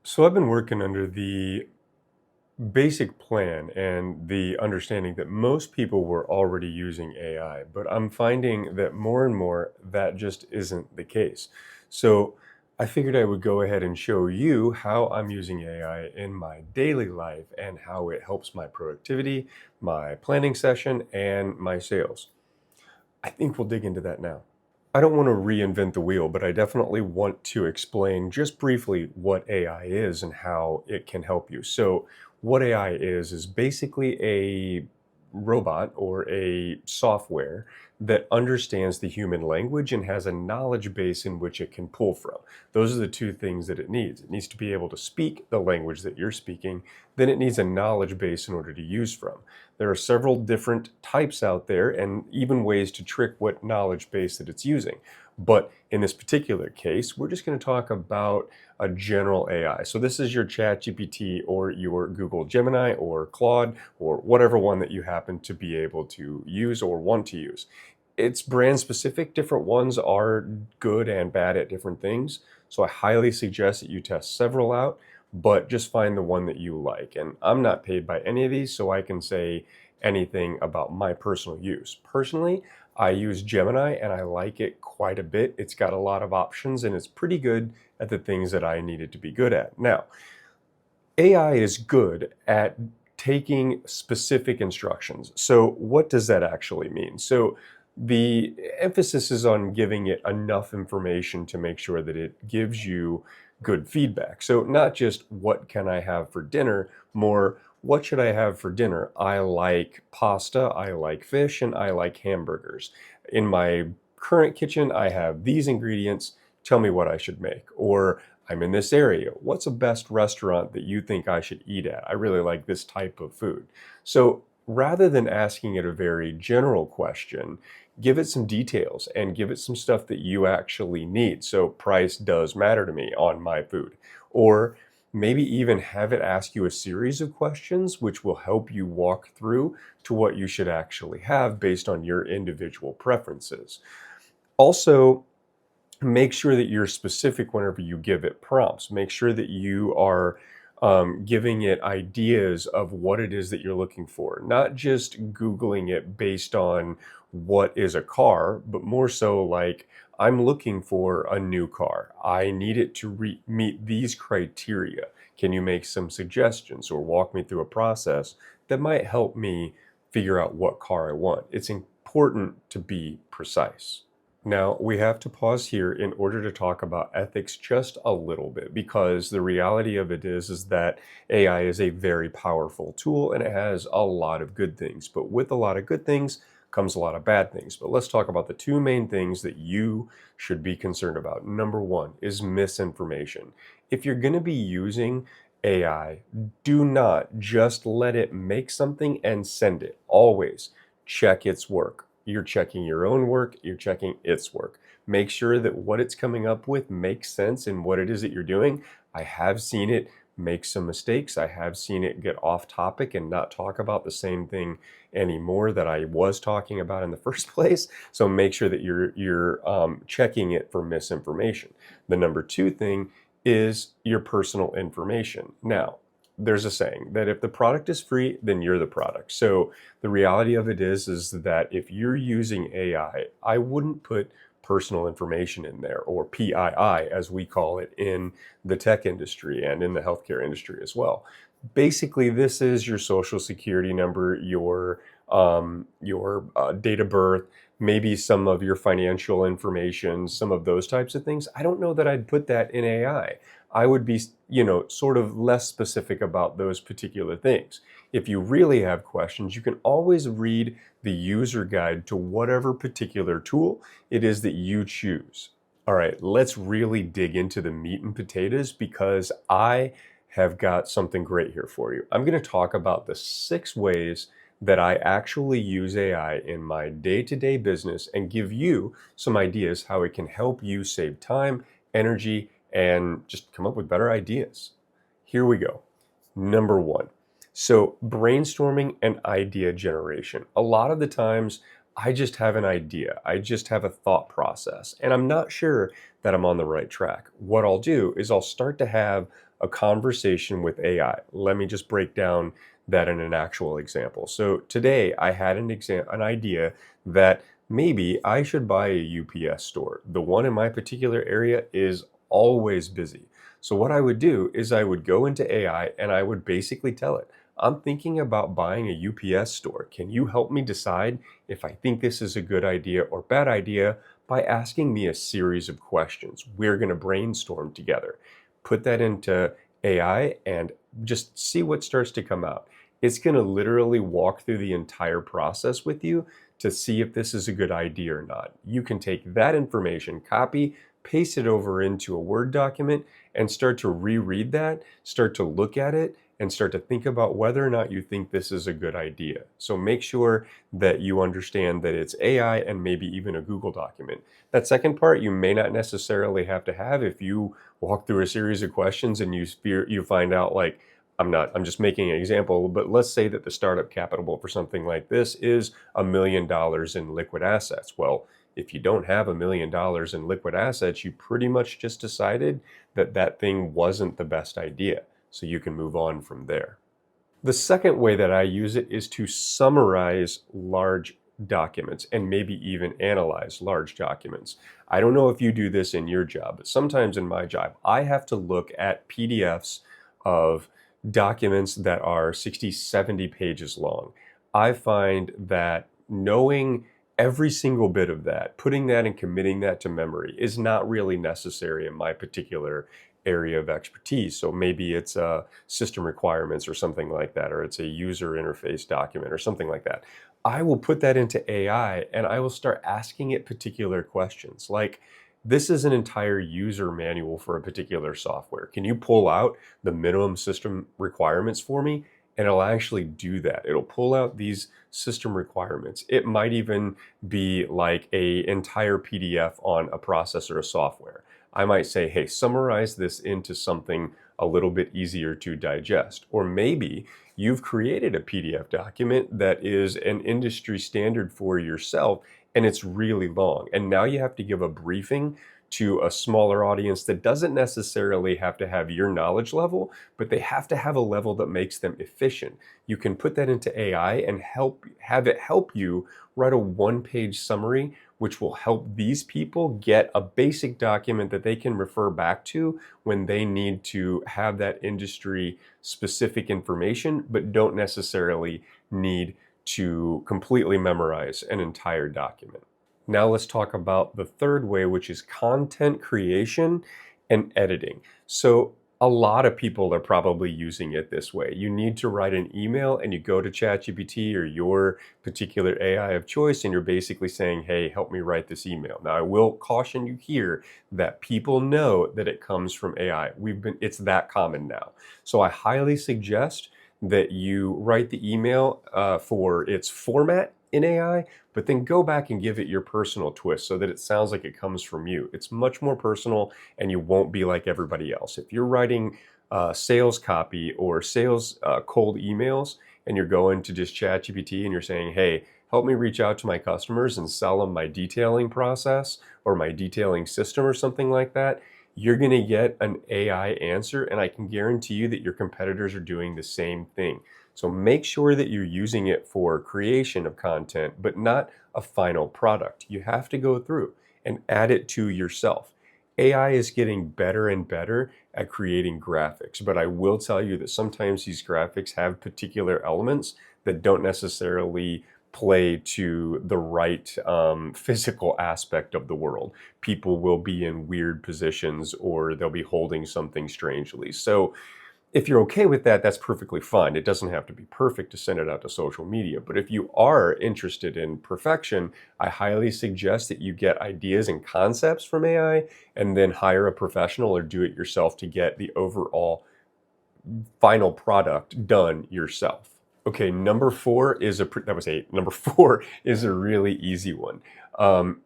So I've been working under the basic plan and the understanding that most people were already using AI, but I'm finding that more and more that just isn't the case. So I figured I would go ahead and show you how I'm using AI in my daily life and how it helps my productivity, my planning session, and my sales. I think we'll dig into that now. I don't want to reinvent the wheel, but I definitely want to explain just briefly what AI is and how it can help you. So, what AI is basically a robot or a software that understands the human language and has a knowledge base in which it can pull from. Those are the two things that it needs. It needs to be able to speak the language that you're speaking, then it needs a knowledge base in order to use from. There are several different types out there and even ways to trick what knowledge base that it's using. But in this particular case, we're just going to talk about a general AI. So this is your ChatGPT or your Google Gemini or Claude or whatever one that you happen to be able to use or want to use. It's brand specific. Different ones are good and bad at different things. So I highly suggest that you test several out, but just find the one that you like. And I'm not paid by any of these, so I can say anything about my personal use. Personally, I use Gemini and I like it quite a bit. It's got a lot of options and it's pretty good at the things that I need it to be good at. Now, AI is good at taking specific instructions. So, what does that actually mean? So, the emphasis is on giving it enough information to make sure that it gives you good feedback. So, not just what can I have for dinner, more what should I have for dinner? I like pasta, I like fish, and I like hamburgers. In my current kitchen, I have these ingredients. Tell me what I should make. Or I'm in this area. What's a best restaurant that you think I should eat at? I really like this type of food. So rather than asking it a very general question, give it some details and give it some stuff that you actually need. So price does matter to me on my food. Or maybe even have it ask you a series of questions which will help you walk through to what you should actually have based on your individual preferences. Also, make sure that you're specific whenever you give it prompts. Make sure that you are giving it ideas of what it is that you're looking for, not just Googling it based on what is a car, but more so like, I'm looking for a new car. I need it to meet these criteria. Can you make some suggestions or walk me through a process that might help me figure out what car I want? It's important to be precise. Now, we have to pause here in order to talk about ethics just a little bit because the reality of it is that AI is a very powerful tool and it has a lot of good things. But with a lot of good things comes a lot of bad things. But let's talk about the two main things that you should be concerned about. Number one is misinformation. If you're going to be using AI, do not just let it make something and send it. Always check its work. You're checking your own work, you're checking its work. Make sure that what it's coming up with makes sense in what it is that you're doing. I have seen it make some mistakes. I have seen it get off topic and not talk about the same thing anymore that I was talking about in the first place. So make sure that you're checking it for misinformation. The number two thing is your personal information. Now, there's a saying that if the product is free, then you're the product. So the reality of it is that if you're using AI, I wouldn't put personal information in there, or PII as we call it in the tech industry and in the healthcare industry as well. Basically, this is your social security number, your date of birth, maybe some of your financial information, some of those types of things. I don't know that I'd put that in AI. I would be, sort of less specific about those particular things. If you really have questions, you can always read the user guide to whatever particular tool it is that you choose. All right, let's really dig into the meat and potatoes because I have got something great here for you. I'm going to talk about the 6 ways that I actually use AI in my day-to-day business and give you some ideas how it can help you save time, energy, and just come up with better ideas. Here we go. Number one. So, brainstorming and idea generation. A lot of the times, I just have an idea. I just have a thought process, and I'm not sure that I'm on the right track. What I'll do is I'll start to have a conversation with AI. Let me just break down that in an actual example. So today I had an idea that maybe I should buy a UPS store. The one in my particular area is always busy. So what I would do is I would go into AI and I would basically tell it, I'm thinking about buying a UPS store. Can you help me decide if I think this is a good idea or bad idea by asking me a series of questions? We're going to brainstorm together. Put that into AI and just see what starts to come out. It's going to literally walk through the entire process with you to see if this is a good idea or not. You can take that information, copy, paste it over into a Word document, and start to reread that, start to look at it, and start to think about whether or not you think this is a good idea. So make sure that you understand that it's AI and maybe even a Google document. That second part you may not necessarily have to have if you walk through a series of questions and you find out like, I'm just making an example, but let's say that the startup capital for something like this is $1 million in liquid assets. Well, if you don't have $1 million in liquid assets, you pretty much just decided that that thing wasn't the best idea. So you can move on from there. The second way that I use it is to summarize large documents and maybe even analyze large documents. I don't know if you do this in your job, but sometimes in my job, I have to look at PDFs of documents that are 60, 70 pages long. I find that knowing every single bit of that, putting that and committing that to memory is not really necessary in my particular area of expertise. So maybe it's system requirements or something like that, or it's a user interface document or something like that. I will put that into AI and I will start asking it particular questions like, this is an entire user manual for a particular software. Can you pull out the minimum system requirements for me? And it'll actually do that. It'll pull out these system requirements. It might even be like a entire PDF on a processor of software. I might say, hey, summarize this into something a little bit easier to digest. Or maybe you've created a PDF document that is an industry standard for yourself and it's really long. And now you have to give a briefing to a smaller audience that doesn't necessarily have to have your knowledge level, but they have to have a level that makes them efficient. You can put that into AI and have it help you write a one-page summary, which will help these people get a basic document that they can refer back to when they need to have that industry specific information, but don't necessarily need to completely memorize an entire document. Now let's talk about the third way, which is content creation and editing. So a lot of people are probably using it this way. You need to write an email and you go to ChatGPT or your particular AI of choice and you're basically saying, hey, help me write this email. Now I will caution you here that people know that it comes from AI. It's that common now. So I highly suggest that you write the email for its format in AI, but then go back and give it your personal twist so that it sounds like it comes from you. It's much more personal and you won't be like everybody else. If you're writing sales copy or sales cold emails and you're going to just ChatGPT and you're saying, hey, help me reach out to my customers and sell them my detailing process or my detailing system or something like that, you're going to get an AI answer, and I can guarantee you that your competitors are doing the same thing. So make sure that you're using it for creation of content, but not a final product. You have to go through and add it to yourself. AI is getting better and better at creating graphics, but I will tell you that sometimes these graphics have particular elements that don't necessarily play to the right physical aspect of the world. People will be in weird positions or they'll be holding something strangely. So if you're okay with that, that's perfectly fine. It doesn't have to be perfect to send it out to social media. But if you are interested in perfection, I highly suggest that you get ideas and concepts from AI and then hire a professional or do it yourself to get the overall final product done yourself. Okay, number four is that was 8. Number 4 is a really easy one.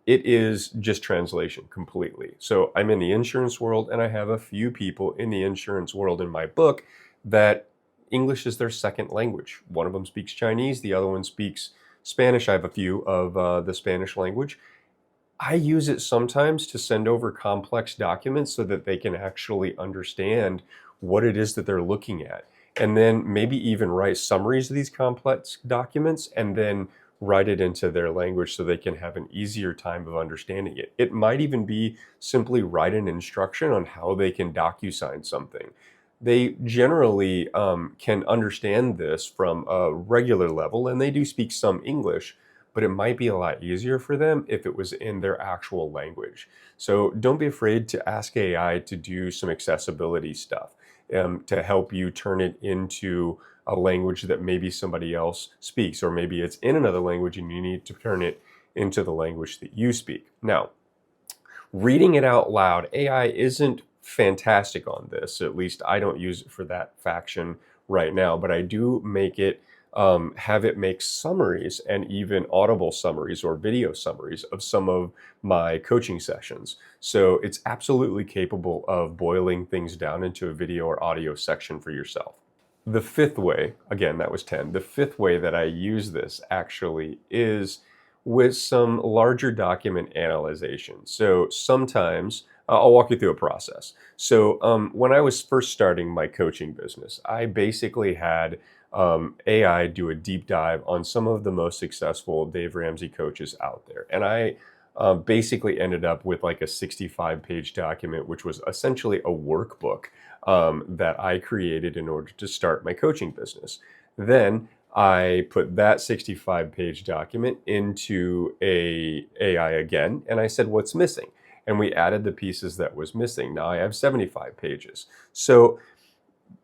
It is just translation completely. So I'm in the insurance world and I have a few people in the insurance world in my book that English is their second language. One of them speaks Chinese, the other one speaks Spanish. I have a few of the Spanish language. I use it sometimes to send over complex documents so that they can actually understand what it is that they're looking at, and then maybe even write summaries of these complex documents and then write it into their language so they can have an easier time of understanding it. It might even be simply write an instruction on how they can DocuSign something. They generally can understand this from a regular level, and they do speak some English, but it might be a lot easier for them if it was in their actual language. So don't be afraid to ask AI to do some accessibility stuff, to help you turn it into a language that maybe somebody else speaks, or maybe it's in another language and you need to turn it into the language that you speak. Now, reading it out loud, AI isn't fantastic on this. At least I don't use it for that faction right now, but I do make it have it make summaries and even audible summaries or video summaries of some of my coaching sessions. So it's absolutely capable of boiling things down into a video or audio section for yourself. The fifth way, again, that was 10. The fifth way that I use this actually is with some larger document analyzation. So sometimes I'll walk you through a process. So when I was first starting my coaching business, I basically had AI do a deep dive on some of the most successful Dave Ramsey coaches out there. And I basically ended up with like a 65-page document, which was essentially a workbook that I created in order to start my coaching business. Then I put that 65-page document into a AI again, and I said, what's missing? And we added the pieces that was missing. Now I have 75 pages. So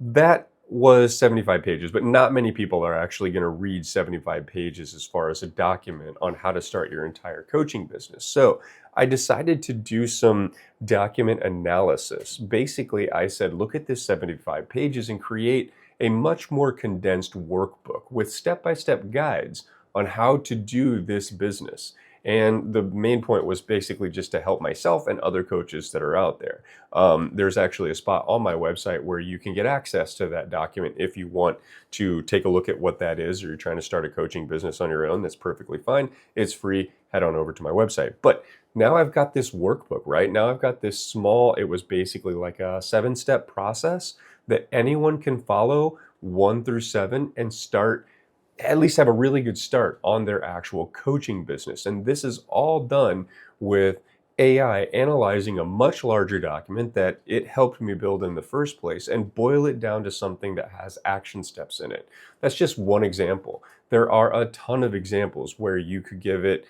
that was 75 pages, but not many people are actually going to read 75 pages as far as a document on how to start your entire coaching business. So I decided to do some document analysis. Basically, I said, look at this 75 pages and create a much more condensed workbook with step-by-step guides on how to do this business. And the main point was basically just to help myself and other coaches that are out there. There's actually a spot on my website where you can get access to that document if you want to take a look at what that is, or you're trying to start a coaching business on your own. That's perfectly fine. It's free. Head on over to my website. But now I've got this workbook, right? Now I've got this small, it was basically like a 7-step process that anyone can follow 1 through 7 and start, at least have a really good start on their actual coaching business. And this is all done with AI analyzing a much larger document that it helped me build in the first place and boil it down to something that has action steps in it. That's just one example. There are a ton of examples where you could give it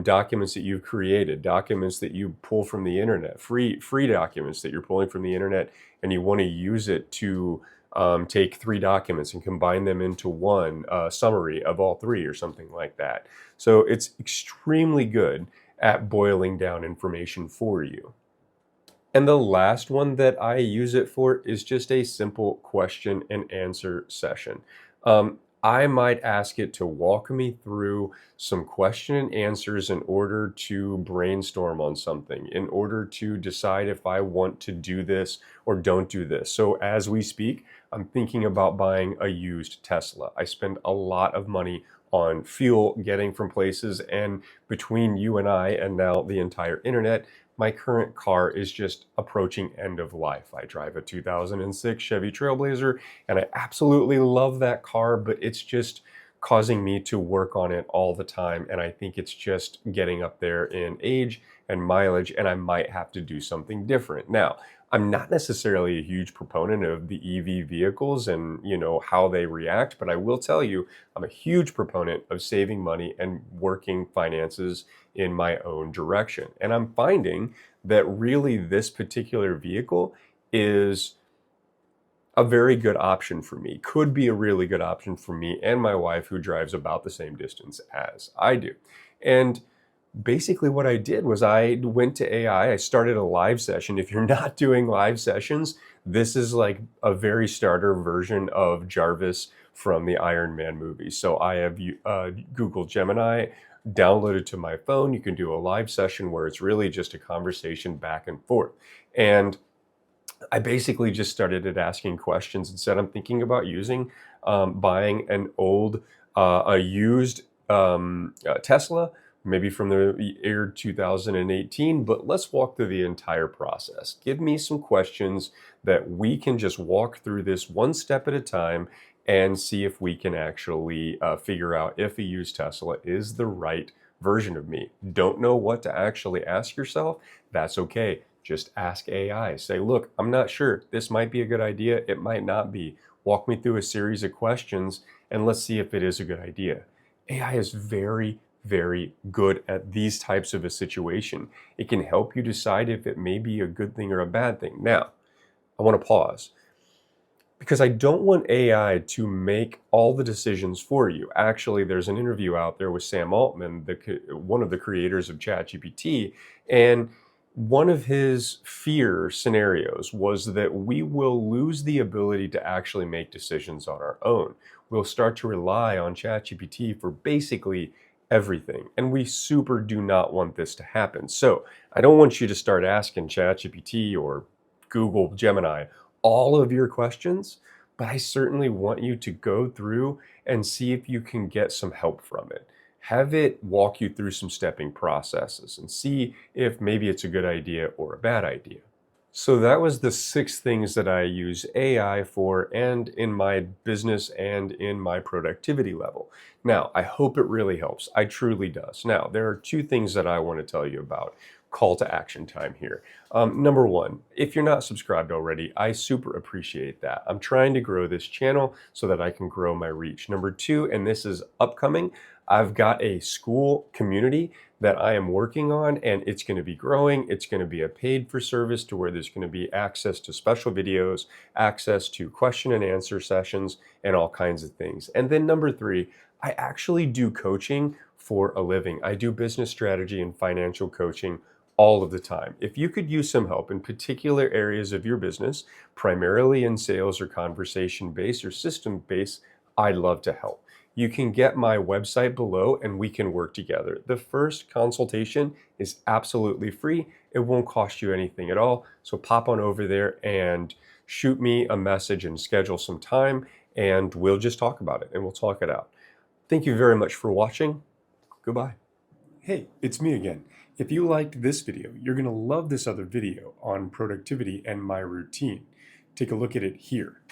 documents that you've created, documents that you pull from the internet, free documents that you're pulling from the internet, and you want to use it to take 3 documents and combine them into one summary of all 3 or something like that. So it's extremely good at boiling down information for you. And the last one that I use it for is just a simple question and answer session. I might ask it to walk me through some question and answers in order to brainstorm on something, in order to decide if I want to do this or don't do this. So as we speak, I'm thinking about buying a used Tesla. I spend a lot of money on fuel getting from places, and between you and I, and now the entire internet, my current car is just approaching end of life. I drive a 2006 Chevy Trailblazer, and I absolutely love that car, but it's just causing me to work on it all the time, and I think it's just getting up there in age and mileage, and I might have to do something different. Now, I'm not necessarily a huge proponent of the EV vehicles and, how they react, but I will tell you, I'm a huge proponent of saving money and working finances in my own direction. And I'm finding that really this particular vehicle is a very good option for me, could be a really good option for me and my wife, who drives about the same distance as I do. And basically what I did was I went to AI, I started a live session. If you're not doing live sessions, this is like a very starter version of Jarvis from the Iron Man movie. So I have Google Gemini downloaded to my phone. You can do a live session where it's really just a conversation back and forth. And I basically just started at asking questions and said, I'm thinking about buying a used Tesla, maybe from the year 2018, but let's walk through the entire process. Give me some questions that we can just walk through this one step at a time and see if we can actually figure out if a used Tesla is the right version of me. Don't know what to actually ask yourself? That's okay. Just ask AI. Say, look, I'm not sure. This might be a good idea. It might not be. Walk me through a series of questions and let's see if it is a good idea. AI is very, very good at these types of a situation. It can help you decide if it may be a good thing or a bad thing. Now, I want to pause because I don't want AI to make all the decisions for you. Actually, there's an interview out there with Sam Altman, one of the creators of ChatGPT, and one of his fear scenarios was that we will lose the ability to actually make decisions on our own. We'll start to rely on ChatGPT for basically everything, and we super do not want this to happen. So I don't want you to start asking ChatGPT or Google Gemini all of your questions, but I certainly want you to go through and see if you can get some help from it. Have it walk you through some stepping processes and see if maybe it's a good idea or a bad idea. So that was the 6 things that I use AI for and in my business and in my productivity level. Now, I hope it really helps. I truly does. Now, there are 2 things that I want to tell you about. Call to action time here. Number 1, if you're not subscribed already, I super appreciate that. I'm trying to grow this channel so that I can grow my reach. Number 2, and this is upcoming, I've got a school community that I am working on, and it's going to be growing. It's going to be a paid for service to where there's going to be access to special videos, access to question and answer sessions, and all kinds of things. And then number 3, I actually do coaching for a living. I do business strategy and financial coaching all of the time. If you could use some help in particular areas of your business, primarily in sales or conversation based or system based, I'd love to help. You can get my website below and we can work together. The first consultation is absolutely free. It won't cost you anything at all. So pop on over there and shoot me a message and schedule some time and we'll just talk about it and we'll talk it out. Thank you very much for watching. Goodbye. Hey, it's me again. If you liked this video, you're going to love this other video on productivity and my routine. Take a look at it here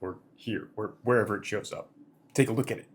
or wherever it shows up. Take a look at it.